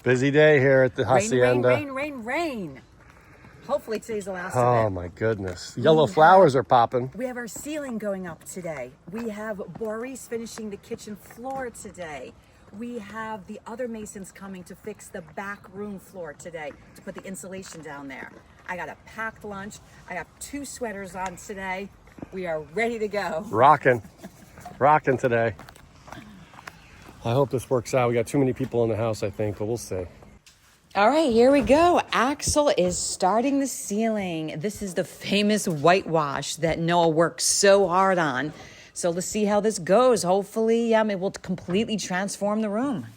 Busy day here at the Rain, hacienda. rain, rain, rain, rain. Hopefully today's the last of Oh it. my goodness. Yellow flowers are popping. We have our ceiling going up today. We have Boris finishing the kitchen floor today. We have the other masons coming to fix the back room floor today to put the insulation down there. I got a packed lunch. I have 2 sweaters on today. We are ready to go. Rocking. Rocking today. I hope this works out. We got too many people in the house, I think, but we'll see. All right, here we go. Axel is starting the ceiling. This is the famous whitewash that Noah worked so hard on. So let's see how this goes. Hopefully, it will completely transform the room.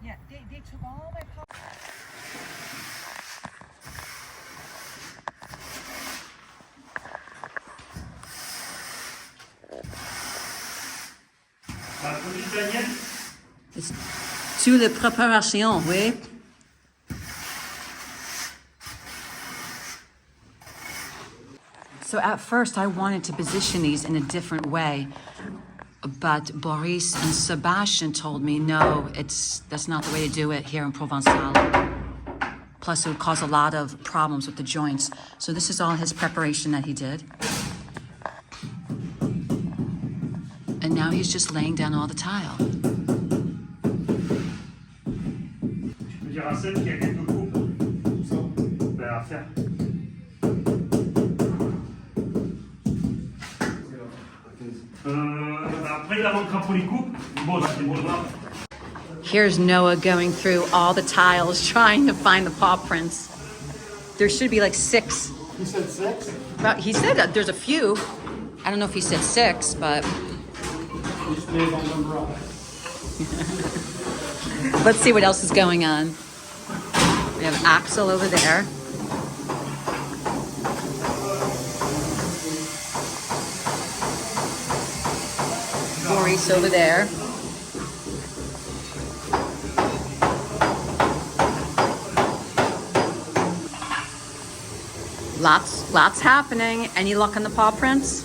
Yeah, they took all my pop. Sur la préparation, oui. So at first I wanted to position these in a different way, but Boris and Sebastian told me, no, that's not the way to do it here in Provençal. Plus it would cause a lot of problems with the joints. So this is all his preparation that he did. And now he's just laying down all the tile. Here's Noah going through all the tiles trying to find the paw prints. There should be like 6. You said 6? Well, he said that there's a few. I don't know if he said 6, but... Let's see what else is going on. We have Axel over there. Boris over there. Lots happening. Any luck on the paw prints?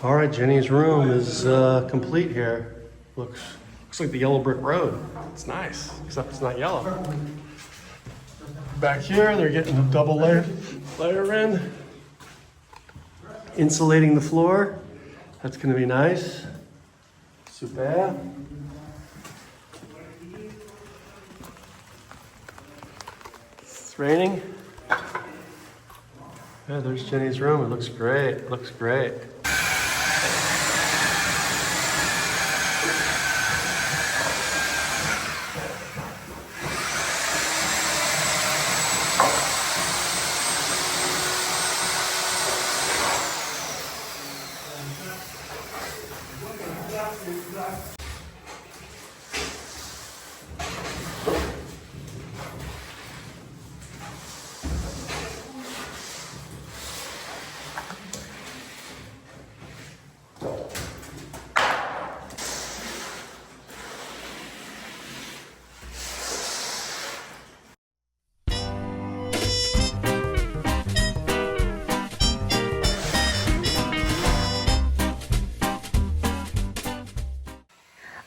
All right, Jenny's room is complete here. Looks like the yellow brick road. It's nice, except it's not yellow. Back here, they're getting a double layer in. Insulating the floor. That's gonna be nice. Super. It's raining. Yeah, there's Jenny's room. It looks great. It looks great.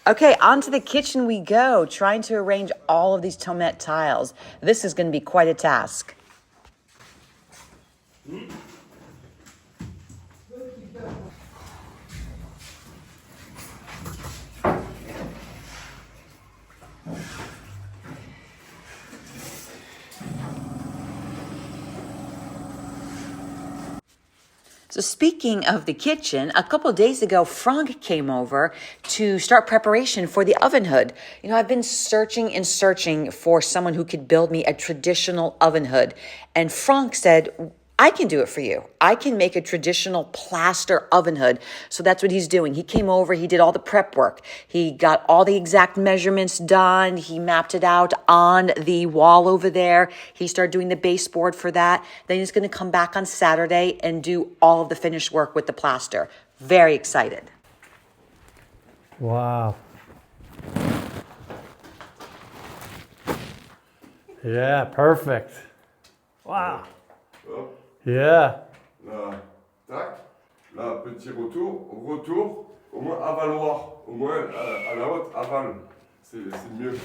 Okay, onto the kitchen we go, trying to arrange all of these tomette tiles. This is going to be quite a task. So speaking of the kitchen, a couple of days ago, Frank came over to start preparation for the oven hood. You know, I've been searching and searching for someone who could build me a traditional oven hood. And Frank said, I can do it for you. I can make a traditional plaster oven hood. So that's what he's doing. He came over, he did all the prep work. He got all the exact measurements done. He mapped it out on the wall over there. He started doing the baseboard for that. Then he's going to come back on Saturday and do all of the finished work with the plaster. Very excited. Wow. Yeah, perfect. Wow. Hop. Yeah. Là, tac. Là, petit retour, retour, au moins avaloir. Au moins à la haute, avale. C'est mieux.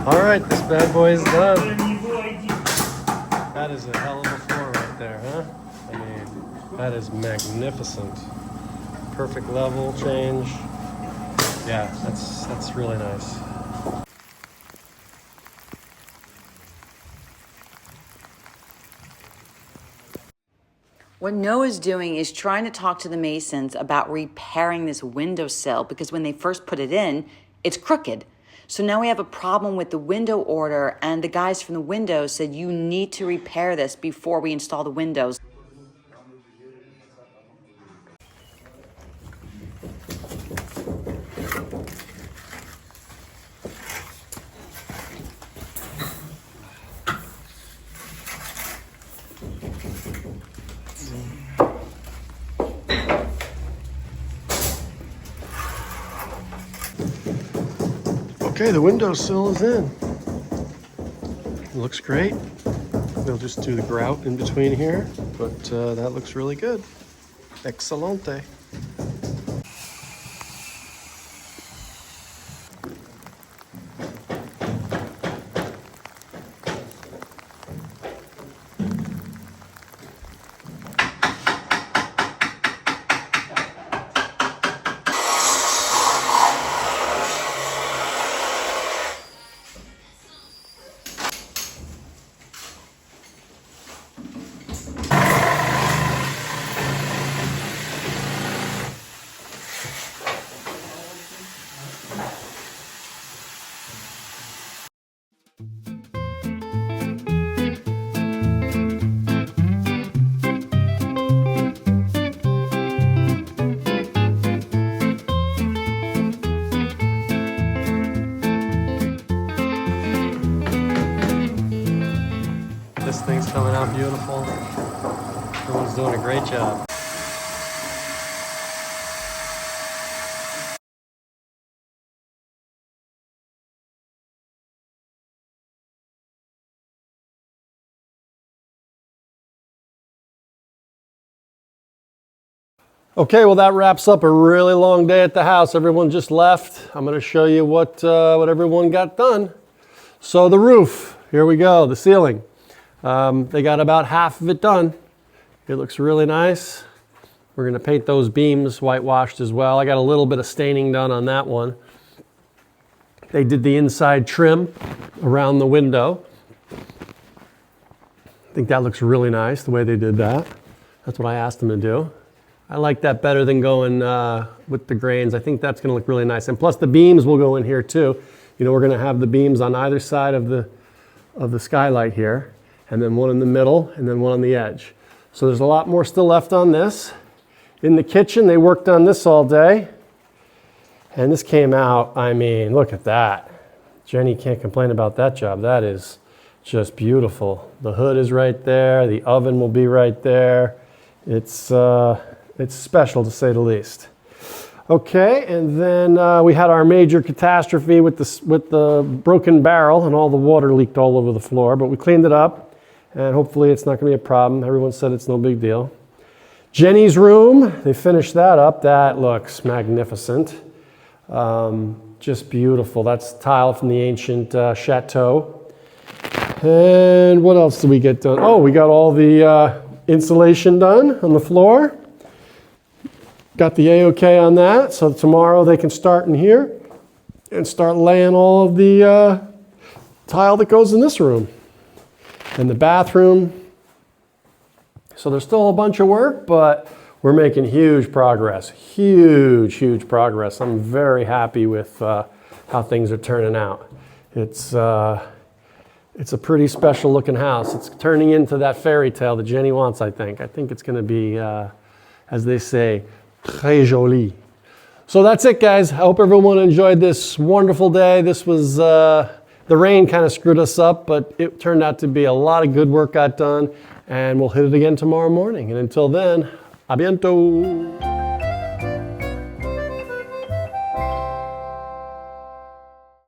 All right, this bad boy is done. That is a hell of a floor right there, huh? I mean, that is magnificent. Perfect level change. Yeah, that's really nice. What Noah's doing is trying to talk to the masons about repairing this windowsill because when they first put it in, it's crooked. So now we have a problem with the window order, and the guys from the windows said you need to repair this before we install the windows. Okay, the windowsill is in. It looks great. We'll just do the grout in between here, but that looks really good. Excelente. This thing's coming out beautiful. Everyone's doing a great job. Okay, well that wraps up a really long day at the house. Everyone just left. I'm going to show you what everyone got done. So the roof, here we go, the ceiling. They got about half of it done. It looks really nice. We're going to paint those beams whitewashed as well. I got a little bit of staining done on that one. They did the inside trim around the window. I think that looks really nice the way they did that. That's what I asked them to do. I like that better than going with the grains. I think that's going to look really nice. And plus the beams will go in here too. You know, we're going to have the beams on either side of the skylight here, and then one in the middle, and then one on the edge. So there's a lot more still left on this. in the kitchen. They worked on this all day. And this came out, I mean, look at that. Jenny can't complain about that job. That is just beautiful. The hood is right there. The oven will be right there. It's special to say the least. Okay, and then we had our major catastrophe with the broken barrel, and all the water leaked all over the floor, but we cleaned it up, and hopefully it's not going to be a problem. Everyone said it's no big deal. Jenny's room, they finished that up. That looks magnificent. Just beautiful. That's tile from the ancient chateau. And what else did we get done? Oh, we got all the insulation done on the floor. Got the A-OK on that. So tomorrow they can start in here and start laying all of the tile that goes in this room. And the bathroom. So there's still a bunch of work, but we're making huge progress. Huge progress. I'm very happy with how things are turning out. It's a pretty special looking house. It's turning into that fairy tale that Jenny wants, I think. I think it's going to be, as they say, très joli. So that's it, guys. I hope everyone enjoyed this wonderful day. This was, the rain kind of screwed us up, but it turned out to be a lot of good work got done. And we'll hit it again tomorrow morning. And until then, a bientôt.